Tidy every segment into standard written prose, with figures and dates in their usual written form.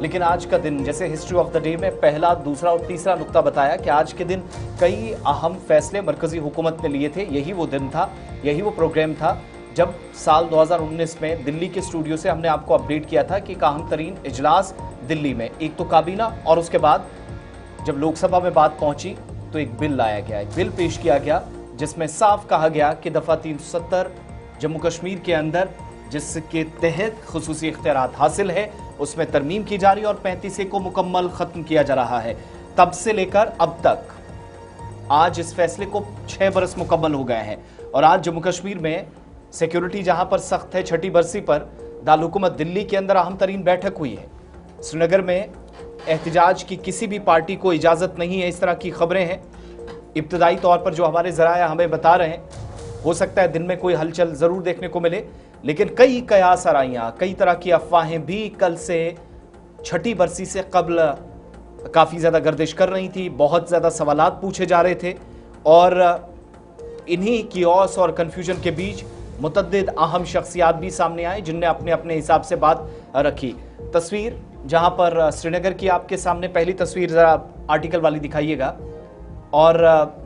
लेकिन आज का दिन, जैसे हिस्ट्री ऑफ द डे में पहला, दूसरा और तीसरा नुक्ता बताया कि आज के दिन कई अहम फैसले मरकजी हुकूमत ने लिए थे। यही वो दिन था, यही वो प्रोग्राम था जब साल 2019 में दिल्ली के स्टूडियो से हमने आपको अपडेट किया था कि अहम तरीन इजलास दिल्ली में, एक तो काबीना और उसके बाद जब लोकसभा में बात पहुंची तो एक बिल लाया गया, एक बिल पेश किया गया जिसमें साफ कहा गया कि दफा 370 जम्मू कश्मीर के अंदर जिसके तहत खुसूसी इख्तियारात हासिल है उसमें तरमीम की जा रही है और 35 को मुकम्मल खत्म किया जा रहा है। तब से लेकर अब तक आज इस फैसले को 6 बरस मुकम्मल हो गए हैं और आज जम्मू कश्मीर में सिक्योरिटी जहां पर सख्त है, छठी बरसी पर दारुल-हुकूमत दिल्ली के अंदर अहम तरीन बैठक हुई है। श्रीनगर में एहतजाज की किसी भी पार्टी को इजाजत नहीं है, इस तरह की खबरें हैं। इब्तदाई तौर पर जो हमारे जराया हमें बता रहे हैं, हो सकता है दिन में कोई हलचल जरूर देखने को मिले, लेकिन कई कयास आराइयां, कई तरह की अफवाहें भी कल से छठी बरसी से कबल काफ़ी ज़्यादा गर्दिश कर रही थी। बहुत ज़्यादा सवालात पूछे जा रहे थे और इन्हीं कियोस और कन्फ्यूजन के बीच मुतद्दिद अहम शख्सियात भी सामने आए जिनने अपने अपने हिसाब से बात रखी। तस्वीर जहां पर श्रीनगर की आपके सामने पहली तस्वीर ज़रा आर्टिकल वाली दिखाइएगा और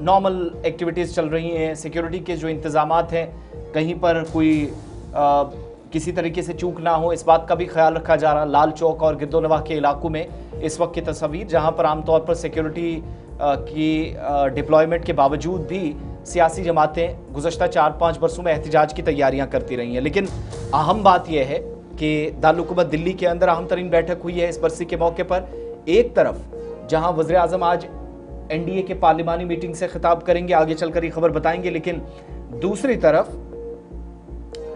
नॉर्मल एक्टिविटीज़ चल रही हैं। सिक्योरिटी के जो इंतज़ामात हैं, कहीं पर कोई किसी तरीके से चूक ना हो, इस बात का भी ख्याल रखा जा रहा। लाल चौक और गिद्दोनवाह के इलाकों में इस वक्त की तस्वीर जहां पर आमतौर पर सिक्योरिटी की डिप्लॉयमेंट के बावजूद भी सियासी जमातें गुज़श्ता 4-5 बरसों में एहतजाज की तैयारियां करती रही हैं। लेकिन अहम बात यह है कि दारुल-हुकूमत दिल्ली के अंदर अहम तरीन बैठक हुई है इस बरसी के मौके पर। एक तरफ जहां वज़ीर आज़म आज एनडीए के पार्लिमानी मीटिंग से खिताब करेंगे, आगे चलकर ये खबर बताएंगे, लेकिन दूसरी तरफ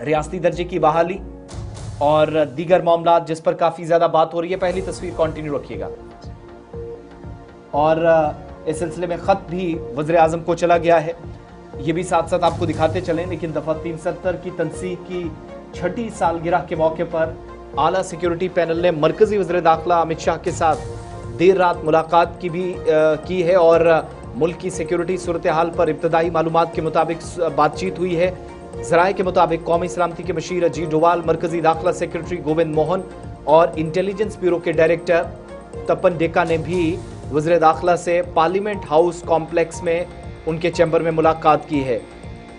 रियासती दर्जे की बहाली और दीगर मामलात जिस पर काफ़ी ज़्यादा बात हो रही है। पहली तस्वीर कंटिन्यू रखिएगा। और इस सिलसिले में ख़त भी वज़ीर आज़म को चला गया है, ये भी साथ साथ आपको दिखाते चलें। लेकिन दफ़ा 370 की तनसीब की छठी सालगिरह के मौके पर आला सिक्योरिटी पैनल ने मरकज़ी वज़ीर दाखिला अमित शाह के साथ देर रात मुलाकात की है और मुल्क की सिक्योरिटी सूरत हाल पर इब्तदाई मालूमात के मुताबिक बातचीत हुई है। ज़राए के मुताबिक कौमी सलामती के मशीर अजीत डोवाल, मरकज़ी दाखिला सेक्रेटरी गोविंद मोहन और इंटेलिजेंस ब्यूरो के डायरेक्टर तपन डेका ने भी वज़ीर दाखिला से पार्लियामेंट हाउस कॉम्प्लेक्स में उनके चैम्बर में मुलाकात की है।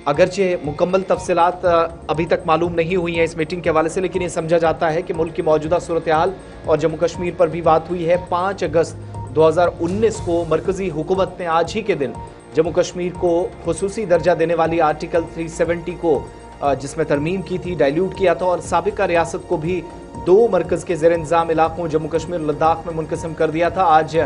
अगरचे मुकम्मल तफसीलात अभी तक मालूम नहीं हुई हैं इस मीटिंग के हवाले से, लेकिन ये समझा जाता है कि मुल्क की मौजूदा सूरत हाल और जम्मू कश्मीर पर भी बात हुई है। 5 अगस्त 2019 को मरकज़ी हुकूमत ने आज ही के दिन जम्मू कश्मीर को खुसूसी दर्जा देने वाली आर्टिकल 370 को जिसमें तरमीम की थी, डाइल्यूट किया था और साबिका रियासत को भी 2 मरकज़ के ज़ेर इंतज़ाम इलाकों जम्मू कश्मीर और लद्दाख में मुनक़सिम कर दिया था। आज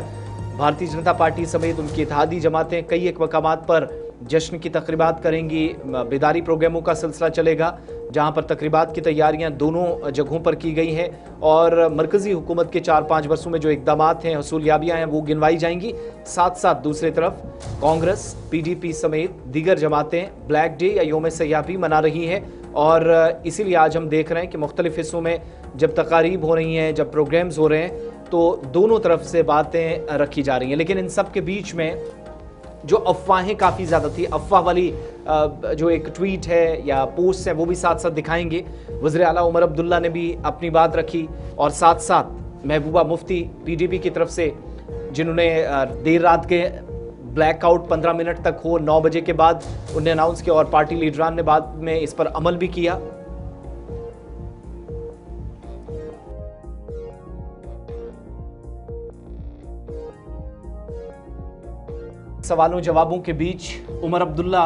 भारतीय जनता पार्टी समेत उनकी इत्तेहादी जमातें कई एक मकामात पर जश्न की तकरीबात करेंगी। बेदारी प्रोग्रामों का सिलसिला चलेगा जहां पर तकरीबात की तैयारियां दोनों जगहों पर की गई हैं और मरकज़ी हुकूमत के 4-5 वर्षों में जो इक़दामात हैं, हसूलियाबियाँ हैं, वो गिनवाई जाएंगी। साथ साथ दूसरी तरफ कांग्रेस, पीडीपी समेत दीगर जमातें ब्लैक डे या योम सयाबी मना रही हैं और इसीलिए आज हम देख रहे हैं कि मुख्तलिफ हिस्सों में जब तकारीब हो रही हैं, जब प्रोग्राम्स हो रहे हैं, तो दोनों तरफ से बातें रखी जा रही हैं। लेकिन इन सब के बीच में जो अफवाहें काफ़ी ज़्यादा थी, अफवाह वाली जो एक ट्वीट है या पोस्ट है वो भी साथ साथ दिखाएंगे। वज़ीर आला उमर अब्दुल्ला ने भी अपनी बात रखी और साथ साथ महबूबा मुफ्ती पीडीपी की तरफ से, जिन्होंने देर रात के ब्लैकआउट 15 मिनट तक हो, 9 बजे के बाद उन्हें अनाउंस किया और पार्टी लीडरान ने बाद में इस पर अमल भी किया। सवालों जवाबों के बीच उमर अब्दुल्ला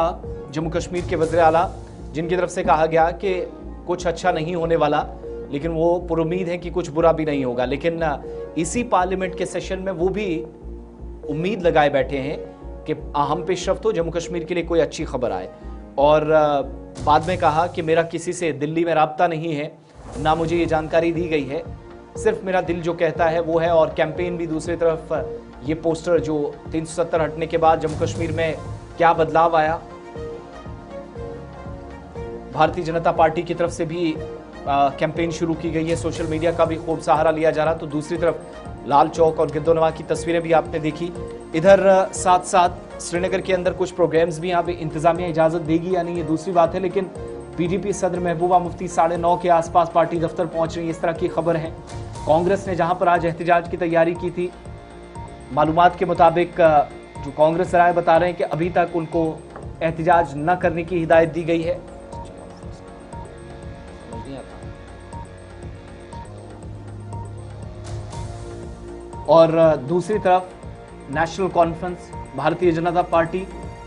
जम्मू कश्मीर के वज़ीर आला, जिनकी तरफ से कहा गया कि कुछ अच्छा नहीं होने वाला, लेकिन वो पुरुमीद है कि कुछ बुरा भी नहीं होगा। लेकिन इसी पार्लियामेंट के सेशन में वो भी उम्मीद लगाए बैठे हैं कि अहम पेशरफ्त हो, जम्मू कश्मीर के लिए कोई अच्छी खबर आए। और बाद में कहा कि मेरा किसी से दिल्ली में राब्ता नहीं है, ना मुझे ये जानकारी दी गई है, सिर्फ मेरा दिल जो कहता है वो है। और कैंपेन भी दूसरी तरफ, ये पोस्टर जो 370 हटने के बाद जम्मू कश्मीर में क्या बदलाव आया, भारतीय जनता पार्टी की तरफ से भी कैंपेन शुरू की गई है, सोशल मीडिया का भी खूब सहारा लिया जा रहा। तो दूसरी तरफ लाल चौक और गिद्दोनवाह की तस्वीरें भी आपने देखी। इधर साथ साथ श्रीनगर के अंदर कुछ प्रोग्राम्स भी यहाँ पे इंतजामिया इजाज़त देगी या नहीं, ये दूसरी बात है। लेकिन पीडीपी सदर महबूबा मुफ्ती 9:30 के आसपास पार्टी दफ्तर पहुंच रही है, इस तरह की खबर है। कांग्रेस ने जहां पर आज एहतजाज की तैयारी की थी, मालूमात के मुताबिक जो कांग्रेस राय बता रहे हैं कि अभी तक उनको एहतजाज न करने की हिदायत दी गई है। और दूसरी तरफ national conference, Bharatiya Janata party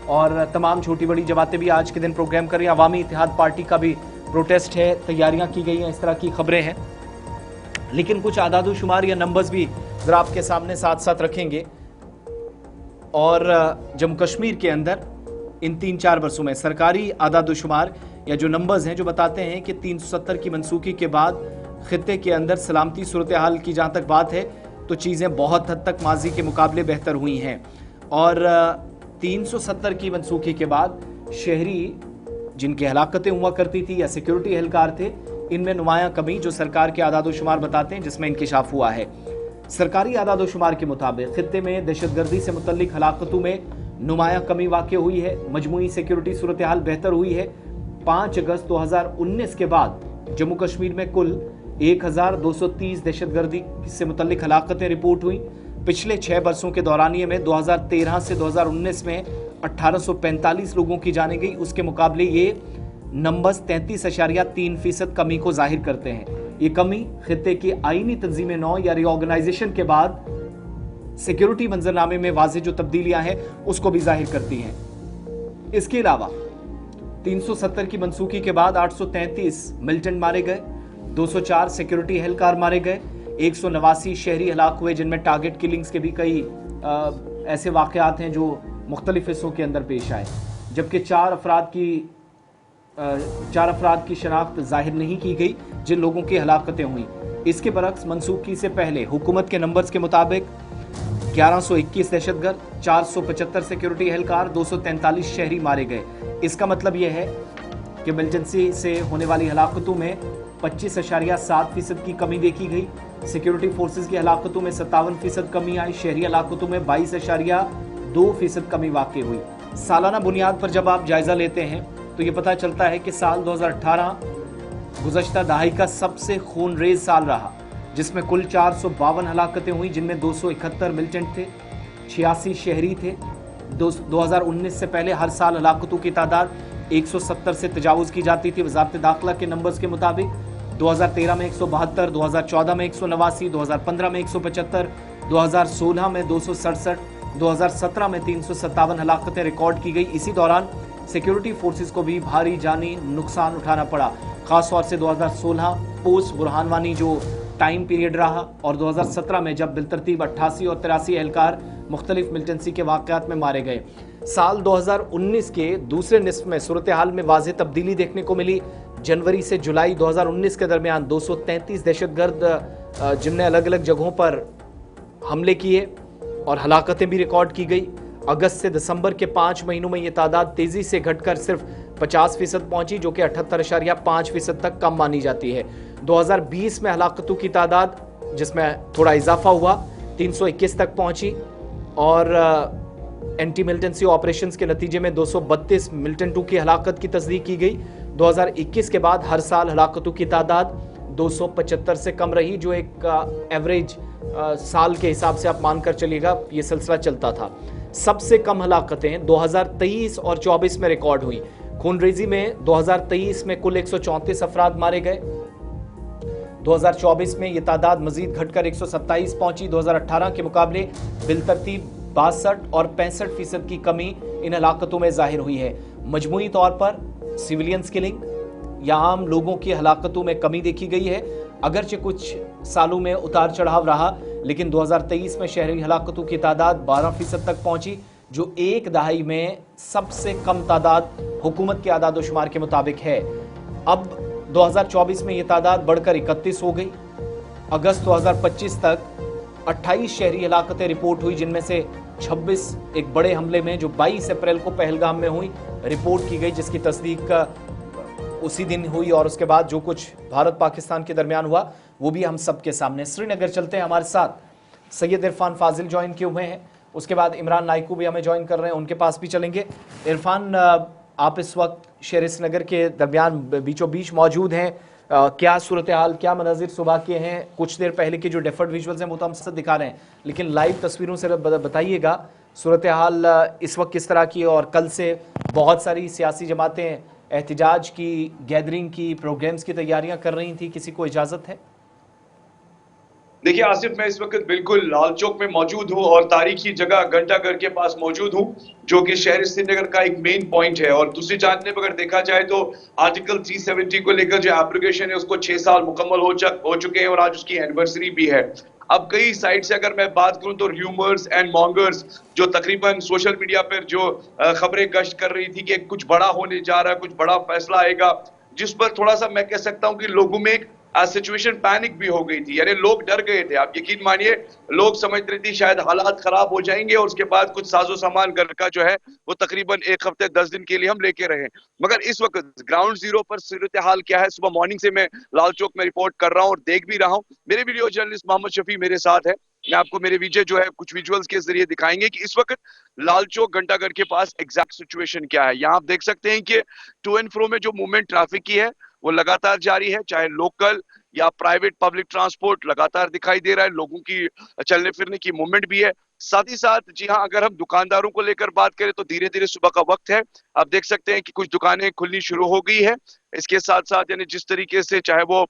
और तमाम छोटी बड़ी जमातें भी आज के दिन प्रोग्राम कर रही हैं। अवामी इत्तेहाद पार्टी का भी प्रोटेस्ट है, तैयारियां की गई हैं, इस तरह की खबरें हैं। लेकिन कुछ आदादोशुमार या नंबर्स भी जरा आपके सामने साथ साथ रखेंगे। और जम्मू कश्मीर के अंदर इन 3-4 वर्षों में सरकारी आदादोशुमार या जो नंबर्स हैं जो बताते हैं कि 370 की मनसूखी के बाद खित्ते के अंदर सलामती सूरत हाल की जहां तक बात है तो चीज़ें बहुत हद तक माजी के मुकाबले बेहतर हुई हैं। और 370 की मनसूखी के बाद शहरी जिनकी हलाकतें हुआ करती थी या सिक्योरिटी एहलकार थे, इनमें नुमायां कमी जो सरकार के आदादोशुमार बताते हैं जिसमें इंकिशाफ हुआ है। सरकारी आदादोशुमार के मुताबिक खित्ते में दहशतगर्दी से मुतल्लिक हलाकतों में नुमायां कमी वाक़ हुई है, मजमूई सिक्योरिटी सूरत हाल बेहतर हुई है। 5 अगस्त 2019 के बाद जम्मू कश्मीर में कुल 1230 दहशतगर्दी से मुतल्लिक हलाकतें रिपोर्ट हुई। पिछले 6 वर्षों के दौरानिये में 2013 से 2019 में 1845 लोगों की जाने गई, उसके मुकाबले ये नंबर्स 33.3% कमी को जाहिर करते हैं। ये कमी खित्ते की आईनी तंजीम नौ या रिऑर्गेनाइजेशन के बाद सिक्योरिटी मंजरनामे में वाज़ेह जो तब्दीलियां हैं उसको भी जाहिर करती हैं। इसके अलावा 370 की मनसूखी के बाद 833 मिलिटेंट मारे गए, 204 सिक्योरिटी एहलकार मारे गए, 189 शहरी हलाक हुए जिनमें टारगेट किलिंग्स के भी कई ऐसे वाकयात हैं जो मुख्तलिफ हिस्सों के अंदर पेश आए। जबकि 4 अफराद की शनाख्त जाहिर नहीं की गई जिन लोगों की हलाकतें हुई। इसके बरक्स मनसूखी से पहले हुकूमत के नंबर्स के मुताबिक 1121 दहशतगर्द, 475 सिक्योरिटी एहलकार, 243 शहरी मारे गए। इसका मतलब यह है कि मिलिटेंसी से होने वाली हलाकतों में 25.7% की कमी देखी गई। सिक्योरिटी फोर्सेस की हलाकतों में 57% कमी आई। शहरी हलाकतों में 22.2% कमी वाक़ई हुई। सालाना बुनियाद पर जब आप जायजा लेते हैं तो ये पता चलता है कि साल 2018 गुज़श्ता दहाई का सबसे खूनरेज साल रहा, जिसमें कुल 452 हलाकतें हुई, जिनमें 271 मिलिटेंट थे, 86 शहरी थे। 2019 से पहले हर साल हलाकतों की तादाद 170 से तजावुज़ की जाती थी। वज़ारत दाखिला के नंबर्स के मुताबिक 2013 में 172, 2014 में 189, 2015 में 175, 2016 में 267, 2017 में 357 हलाकतें रिकॉर्ड की गई। इसी दौरान सिक्योरिटी फोर्सेस को भी भारी जानी नुकसान उठाना पड़ा, खास तौर से 2016 पोस्ट बुरहानवानी जो टाइम पीरियड रहा और 2017 में जब बिलतरतीब 88 और 83 एहलकार मुख्तलिफ मिलिटेंसी के वाक़यात में मारे गए। साल 2019 के दूसरे निस्फ में सूरत हाल में वाज़ेह तब्दीली देखने को मिली। जनवरी से जुलाई 2019 के दरमियान 233 दहशतगर्द जिनने अलग अलग जगहों पर हमले किए और हलाकतें भी रिकॉर्ड की गई। अगस्त से दिसंबर के 5 महीनों में ये तादाद तेज़ी से घटकर सिर्फ 50% पहुंची, जो कि 78.5% तक कम मानी जाती है। 2020 में हलाकतों की तादाद जिसमें थोड़ा इजाफा हुआ 321 तक पहुंची और एंटी मिलिटेंसी ऑपरेशंस के नतीजे में 232 मिलिटेंटों की हलाकत की तस्दीक की गई। 2021 के बाद हर साल हलाकतों की तादाद 275 से कम रही, जो एक एवरेज साल के हिसाब से आप मानकर चलिएगा ये सिलसिला चलता था। सबसे कम हलाकतें 2023 और 24 में रिकॉर्ड हुई। खूनरेजी में 2023 में कुल 134 अफराद मारे गए। 2024 में ये तादाद मजीद घटकर 127 पहुंची। 2018 के मुकाबले बिलतरतीब 62 और 65% की कमी इन हलाकतों में जाहिर हुई है। मजमूई तौर पर सिविलियंस किलिंग या आम लोगों की हलाकतों में कमी देखी गई है। अगरचे कुछ सालों में उतार चढ़ाव रहा, लेकिन 2023 में शहरी हलाकतों की तादाद 12% तक पहुंची, जो एक दहाई में सबसे कम तादाद हुकूमत के आदादोशुमार के मुताबिक है। अब 2024 में ये तादाद बढ़कर 31 हो गई। अगस्त 2025 तक 28 शहरी हलाकतें रिपोर्ट हुई, जिनमें से 26 एक बड़े हमले में जो 22 अप्रैल को पहलगाम में हुई रिपोर्ट की गई, जिसकी तस्दीक उसी दिन हुई और उसके बाद जो कुछ भारत पाकिस्तान के दरमियान हुआ वो भी हम सबके सामने। श्रीनगर चलते हैं, हमारे साथ सैयद इरफान फाजिल ज्वाइन किए हुए हैं, उसके बाद इमरान नाइकू भी हमें ज्वाइन कर रहे हैं, उनके पास भी चलेंगे। इरफान, आप इस वक्त शेर श्रीनगर के दरमियान बीचों बीच मौजूद हैं। क्या सूरत हाल, क्या मनाजिर सुबह के हैं? कुछ देर पहले के जो डेफर्ड विजुअल्स हैं वो तो हम सब दिखा रहे हैं, लेकिन लाइव तस्वीरों से बताइएगा सूरत हाल इस वक्त किस तरह की। और कल से बहुत सारी सियासी जमातें एहतिजाज की, गैदरिंग की, प्रोग्राम्स की तैयारियां कर रही थी, किसी को इजाज़त है? देखिए आसिफ, मैं इस वक्त बिल्कुल लाल चौक में मौजूद हूँ और तारीखी जगह घंटाघर के पास मौजूद हूँ, जो कि शहर श्रीनगर का एक मेन पॉइंट है। और दूसरी जानब अगर देखा जाए तो आर्टिकल 370 को लेकर जो एप्लीकेशन है उसको 6 साल मुकम्मल हो चुके हैं और आज उसकी एनिवर्सरी भी है। अब कई साइड से अगर मैं बात करूं तो र्यूमर्स एंड मॉन्गर्स जो तकरीबन सोशल मीडिया पर जो खबरें गश्त कर रही थी कि कुछ बड़ा होने जा रहा है, कुछ बड़ा फैसला आएगा, जिस पर थोड़ा सा मैं कह सकता हूं कि लोगों में एक सिचुएशन पैनिक भी हो गई थी। यानी लोग डर गए थे, आप यकीन मानिए। लोग समझ रहे थे शायद हालात खराब हो जाएंगे और उसके बाद कुछ साजो सामान घर का जो है वो तकरीबन 1 हफ्ते 10 दिन के लिए हम लेके रहे। मगर इस वक्त ग्राउंड जीरो पर सूरत हाल क्या है, सुबह मॉर्निंग से मैं लाल चौक में रिपोर्ट कर रहा हूँ और देख भी रहा हूँ। मेरे वीडियो जर्नलिस्ट मोहम्मद शफी मेरे साथ है। मैं आपको मेरे विजय जो है कुछ विजुअल्स के जरिए दिखाएंगे कि इस वक्त लाल चौक घंटाघर के पास एग्जैक्ट सिचुएशन क्या है। यहाँ आप देख सकते हैं कि टू एंड फ्रो में जो मूवमेंट ट्रैफिक की है वो लगातार जारी है, चाहे लोकल या प्राइवेट पब्लिक ट्रांसपोर्ट लगातार दिखाई दे रहा है। लोगों की चलने फिरने की मूवमेंट भी है। साथ ही साथ जी हाँ, अगर हम दुकानदारों को लेकर बात करें तो धीरे धीरे सुबह का वक्त है, आप देख सकते हैं कि कुछ दुकानें खुलनी शुरू हो गई है। इसके साथ साथ यानी जिस तरीके से चाहे वो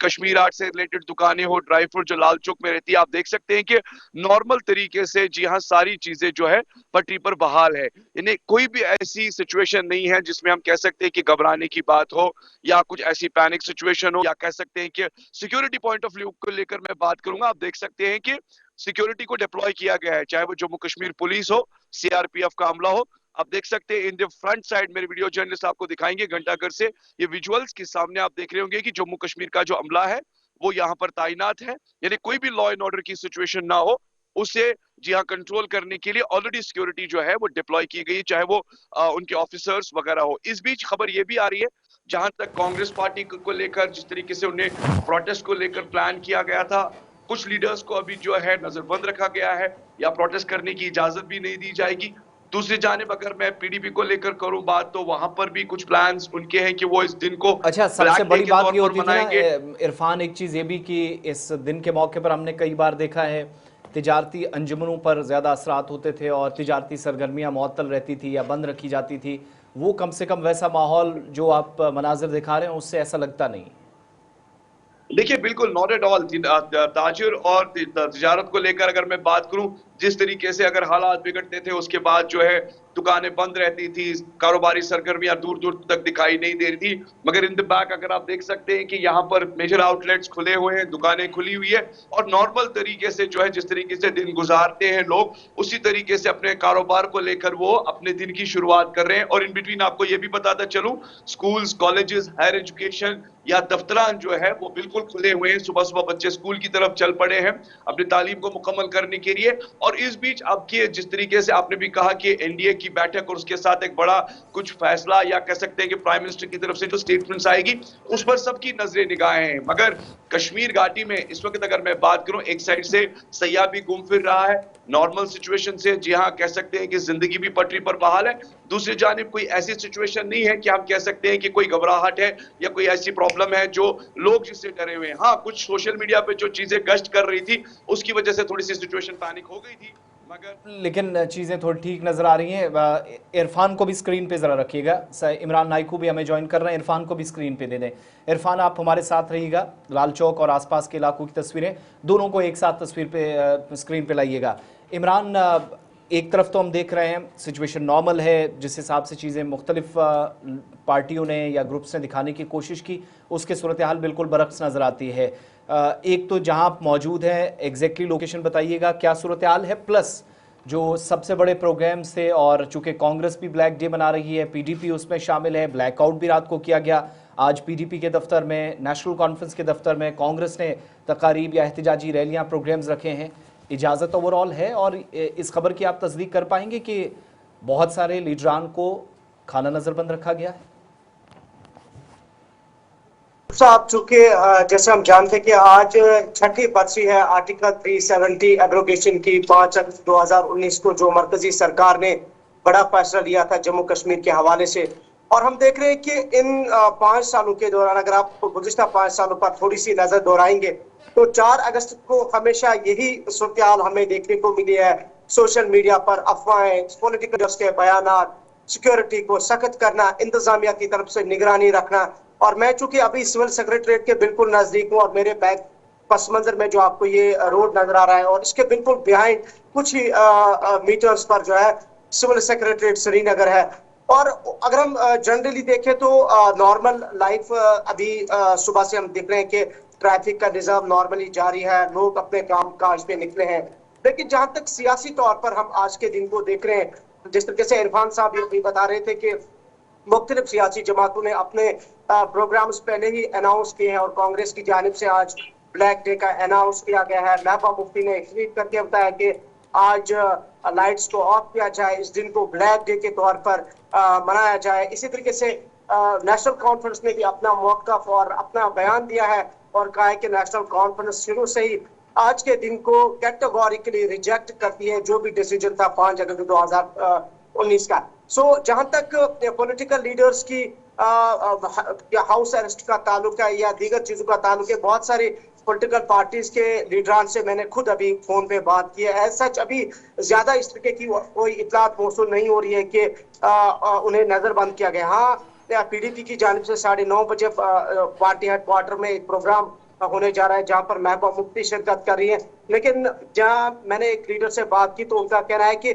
कश्मीर आर्ट से रिलेटेड दुकानें हो, ड्राई फ्रूट जो लाल चौक में रहती है, आप देख सकते हैं कि नॉर्मल तरीके से जी हाँ सारी चीजें जो है पटरी पर बहाल है। इन्हें कोई भी ऐसी सिचुएशन नहीं है जिसमें हम कह सकते हैं कि घबराने की बात हो या कुछ ऐसी पैनिक सिचुएशन हो, या कह सकते हैं कि सिक्योरिटी पॉइंट ऑफ व्यू को लेकर मैं बात करूंगा। आप देख सकते हैं कि सिक्योरिटी को डिप्लॉय किया गया है, चाहे वो जम्मू कश्मीर पुलिस हो, सीआरपीएफ का अमला हो। आप देख सकते हैं इन द फ्रंट साइड, मेरे वीडियो जर्नलिस्ट आपको दिखाएंगे घंटाघर से ये विजुअल्स के सामने आप देख रहे होंगे कि जम्मू कश्मीर का जो अमला है वो यहाँ पर तैनात है। यानी कोई भी लॉ एंड ऑर्डर की सिचुएशन ना हो, उसे जी हाँ कंट्रोल करने के लिए ऑलरेडी सिक्योरिटी जो है वो डिप्लॉय की गई, चाहे वो उनके ऑफिसर्स वगैरह हो। इस बीच खबर ये भी आ रही है, जहां तक कांग्रेस पार्टी को लेकर जिस तरीके से उन्हें प्रोटेस्ट को लेकर प्लान किया गया था, कुछ लीडर्स को अभी जो है नजरबंद रखा गया है या प्रोटेस्ट करने की इजाजत भी नहीं दी जाएगी। दूसरी जानिब अगर मैं पीडीपी को लेकर करूं बात, तो वहां पर भी कुछ प्लान्स उनके हैं कि वो इस दिन को अच्छा, सबसे ब्लैक डे बड़ी के बात तौर ये पर होती थी ना मनाएंगे। इरफान, एक चीज़ ये भी कि इस दिन के मौके पर हमने कई बार देखा है तिजारती अंजुमनों पर ज़्यादा असरात होते थे और तिजारती सरगर्मियाँ मुअत्तल रहती थी या बंद रखी जाती थी। वो कम से कम वैसा माहौल जो आप मनाजिर दिखा रहे हैं उससे ऐसा लगता नहीं। देखिए बिल्कुल नॉट एट ऑल। ताजिर और तिजारत को लेकर अगर मैं बात करूं, जिस तरीके से अगर हालात बिगड़ते थे उसके बाद जो है दुकानें बंद रहती थी, कारोबारी सरगर्मियां दूर दूर तक दिखाई नहीं दे रही थी। मगर इन द बैक अगर आप देख सकते हैं कि यहाँ पर मेजर आउटलेट्स खुले हुए हैं, दुकानें खुली हुई है और नॉर्मल तरीके से जो है जिस तरीके से दिन गुजारते हैं लोग, उसी तरीके से अपने कारोबार को लेकर वो अपने दिन की शुरुआत कर रहे हैं। और इन बिटवीन आपको ये भी बताता चलूं, स्कूल्स, कॉलेजेस, हायर एजुकेशन या दफ्तरान जो है वो बिल्कुल खुले हुए हैं। सुबह सुबह बच्चे स्कूल की तरफ चल पड़े हैं अपनी तालीम को मुकम्मल करने के लिए। और इस बीच अब के जिस तरीके से आपने भी कहा कि एनडीए की बैठक और उसके साथ एक बड़ा कुछ फैसला या कह सकते हैं कि प्राइम मिनिस्टर की तरफ से जो स्टेटमेंट्स आएगी, उस पर सबकी नजरें निगाहें हैं। मगर कश्मीर घाटी में इस वक्त अगर मैं बात करूं, एक साइड से सयाह भी घूम फिर रहा है नॉर्मल सिचुएशन से, जी हाँ कह सकते हैं कि जिंदगी भी पटरी पर बहाल है। दूसरी जानिब कोई ऐसी सिचुएशन नहीं है कि हम कह सकते हैं कि कोई घबराहट है या कोई ऐसी प्रॉब्लम है जो लोग जिससे डरे हुए हैं। हाँ, कुछ सोशल मीडिया पे जो चीजें गश्त कर रही थी उसकी वजह से थोड़ी सी सिचुएशन पैनिक हो गई थी, मगर लेकिन चीज़ें थोड़ी ठीक नज़र आ रही हैं। इरफान को भी स्क्रीन पे ज़रा रखिएगा। इमरान नाइकू भी हमें ज्वाइन कर रहे हैं, इरफान को भी स्क्रीन पे दे दें। इरफान, आप हमारे साथ रहिएगा। लाल चौक और आसपास के इलाकों की तस्वीरें दोनों को एक साथ तस्वीर पे स्क्रीन पे लाइएगा। इमरान, एक तरफ तो हम देख रहे हैं सिचुएशन नॉर्मल है, जिस हिसाब से चीज़ें मुख्तलिफ पार्टियों ने या ग्रुप्स ने दिखाने की कोशिश की, उसके सूरत हाल बिल्कुल बरक्स नज़र आती है। एक तो जहां आप मौजूद हैं एग्जैक्टली लोकेशन बताइएगा, क्या सूरत हाल है, प्लस जो सबसे बड़े प्रोग्राम्स थे, और चूंकि कांग्रेस भी ब्लैक डे मना रही है, पीडीपी उसमें शामिल है, ब्लैकआउट भी रात को किया गया। आज पीडीपी के दफ्तर में, नेशनल कॉन्फ्रेंस के दफ्तर में कांग्रेस ने तकारीब या एहतजाजी रैलियां, प्रोग्राम्स रखे हैं। इजाज़त ओवरऑल है, और इस खबर की आप तस्दीक कर पाएंगे कि बहुत सारे लीडरान को खाना नज़रबंद रखा गया है? साहब, चूंकि जैसे हम जानते हैं कि आज छठी बरसी है आर्टिकल 370 एब्रोगेशन की, 5 अगस्त 2019 को जो मरकजी सरकार ने बड़ा फैसला लिया था जम्मू कश्मीर के हवाले से, और हम देख रहे हैं कि इन 5 सालों के दौरान अगर आप गुज़िश्ता 5 सालों पर थोड़ी सी नजर दोहराएंगे तो 4 अगस्त को हमेशा यही सूरत हाल हमें देखने को मिली है। सोशल मीडिया पर अफवाहें, पॉलिटिकल के बयान, सिक्योरिटी को सख्त करना, इंतजामिया की तरफ से निगरानी रखना। और मैं चूंकि अभी सिविल सेक्रेटरीट के बिल्कुल नजदीक हूँ और मेरे बैक पस मंजर में जो आपको ये रोड नजर आ रहा है और इसके बिल्कुल बिहाइंड कुछ ही मीटर्स पर जो है सिविल सेक्रेटरीट श्रीनगर है। और अगर हम जनरली देखें तो नॉर्मल लाइफ अभी सुबह से हम देख रहे हैं कि ट्रैफिक का निजाम नॉर्मली जारी है, लोग अपने काम काज पे निकले हैं। लेकिन जहां तक सियासी तौर पर हम आज के दिन को देख रहे हैं, जिस तरीके से इरफान साहब ये भी बता रहे थे कि मुख्तलिफ सियासी जमातों ने अपने प्रोग्राम्स पहले ही अनाउंस किए हैं और कांग्रेस की जानिब से आज ब्लैक डे का अनाउंस किया गया है। महबूबा मुफ्ती ने एक ट्वीट करके बताया कि आज लाइट्स को ऑफ किया जाए, इस दिन को ब्लैक डे के तौर पर मनाया जाए। इसी तरीके से नेशनल कॉन्फ्रेंस ने भी अपना मौक़िफ़ और अपना बयान दिया है और कहा है कि नेशनल कॉन्फ्रेंस शुरू से ही आज के दिन को कैटेगोरिकली रिजेक्ट करती है जो भी डिसीजन था 5 अगस्त 2019 का। सो जहां तक पॉलिटिकल लीडर्स की हाउस अरेस्ट का ताल्लुक है या दीगर चीजों का ताल्लुक है, बहुत सारी पॉलिटिकल पार्टीज के लीडरान से मैंने खुद अभी फोन पे बात की है। सच अभी ज्यादा इस तरीके की कोई इतलात मौसूल नहीं हो रही है कि उन्हें नजरबंद किया गया। हाँ, पीडीपी की जानिब से 9:30 बजे पार्टी हेडक्वार्टर में एक प्रोग्राम होने जा रहा है जहां पर महबूबा मुफ्ती शिरकत कर रही है। लेकिन जहां मैंने एक लीडर से बात की तो उनका कहना है कि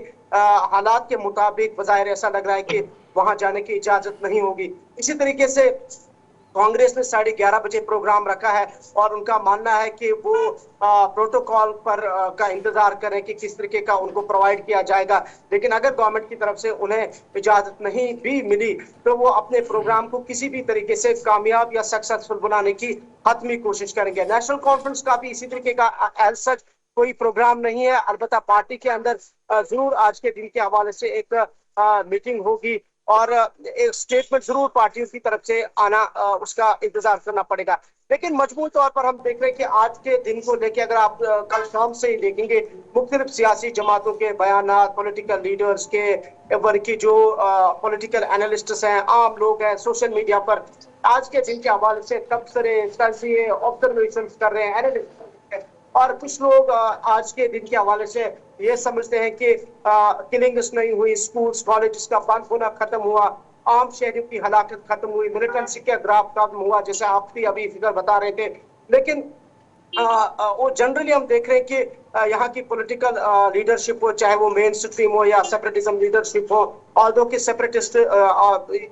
हालात के मुताबिक बज़ाहिर ऐसा लग रहा है कि वहां जाने की इजाजत नहीं होगी। इसी तरीके से कांग्रेस ने 11:30 बजे प्रोग्राम रखा है और उनका मानना है कि वो प्रोटोकॉल पर का इंतजार करें कि किस तरीके का उनको प्रोवाइड किया जाएगा। लेकिन अगर गवर्नमेंट की तरफ से उन्हें इजाजत नहीं भी मिली तो वो अपने प्रोग्राम को किसी भी तरीके से कामयाब या सक्सेसफुल बनाने की हतमी कोशिश करेंगे। नेशनल कॉन्फ्रेंस का भी इसी तरीके का एज सच कोई प्रोग्राम नहीं है। अलबत्ता पार्टी के अंदर जरूर आज के दिन के हवाले से एक मीटिंग होगी और एक स्टेटमेंट जरूर पार्टियों की तरफ से आना, उसका इंतजार करना पड़ेगा। लेकिन मजबूत तौर पर हम देख रहे हैं कि आज के दिन को लेकर अगर आप कल शाम से ही देखेंगे मुख्तलिफ सियासी जमातों के बयान, पॉलिटिकल लीडर्स के बल्कि जो पॉलिटिकल एनालिस्ट्स हैं, आम लोग हैं, सोशल मीडिया पर आज के दिन के हवाले से तबसरे, तजिए, ऑब्जर्वेशन कर रहे हैं, एनालिस्ट। और कुछ लोग आज के दिन के हवाले से ये समझते हैं कि किलिंग्स नहीं हुई, स्कूल्स कॉलेज का बंद होना खत्म हुआ, आम शहरियों की हलाकत खत्म हुई, मिलिटेंसी का ग्राफ कम हुआ, जैसे आप भी अभी फिगर बता रहे थे। लेकिन वो जनरली हम देख रहे हैं कि यहाँ की पॉलिटिकल लीडरशिप हो, चाहे वो मेन स्ट्रीम हो या सेपरेटिज्म लीडरशिप हो, ऑल्दो कि सेपरेटिस्ट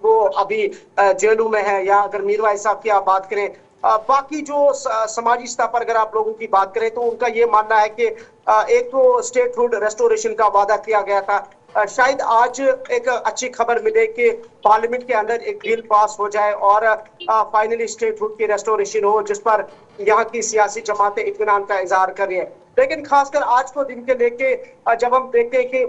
वो अभी जेलों में है, या अगर मीरवाइज साहब की आप बात करें, बाकी जो समाजी स्तर पर अगर आप लोगों की बात करें तो उनका ये मानना है कि एक तो स्टेटहुड रेस्टोरेशन का वादा किया गया था, शायद आज एक अच्छी खबर मिले कि पार्लियामेंट के अंदर एक बिल पास हो जाए और फाइनली स्टेटहुड की रेस्टोरेशन हो, जिस पर यहाँ की सियासी जमातें इत्मीनान का इजहार कर रही है। लेकिन खासकर आज को दिन के लेके जब हम देखते हैं कि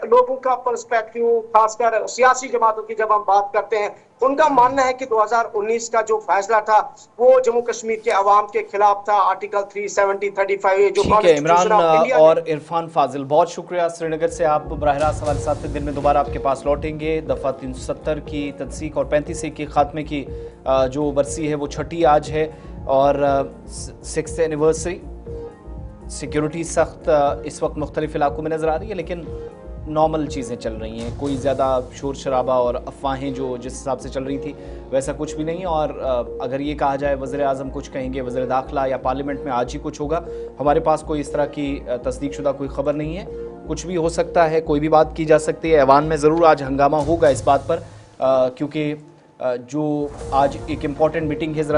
लोगों का पर्सपेक्टिव, खासकर सियासी जमातों की जब हम बात करते हैं, उनका मानना है कि 2019 का जो फैसला था वो जम्मू कश्मीर के अवाम के खिलाफ था। आर्टिकल 370, 35 जो ठीक है। इमरान और इरफान फाजिल, बहुत शुक्रिया। श्रीनगर से आप बराह रास्त हमारे साथ दिन में दोबारा आपके पास लौटेंगे। दफ़ा 370 की तदसीक और 35 के खात्मे की जो बरसी है वो 6ठी आज है और 6th एनिवर्सरी। सिक्योरिटी सख्त इस वक्त मुख्तलिफ इलाकों में नज़र आ रही है, लेकिन नॉर्मल चीज़ें चल रही हैं, कोई ज़्यादा शोर शराबा और अफवाहें जो जिस हिसाब से चल रही थी वैसा कुछ भी नहीं। और अगर ये कहा जाए वज़ीर आज़म कुछ कहेंगे, वज़ीर दाखिला या पार्लियामेंट में आज ही कुछ होगा, हमारे पास कोई इस तरह की तस्दीक शुदा कोई ख़बर नहीं है। कुछ भी हो सकता है, कोई भी बात की जा सकती है। ऐवान में ज़रूर आज हंगामा होगा इस बात पर, क्योंकि जो आज एक इम्पॉर्टेंट मीटिंग है, ज़रा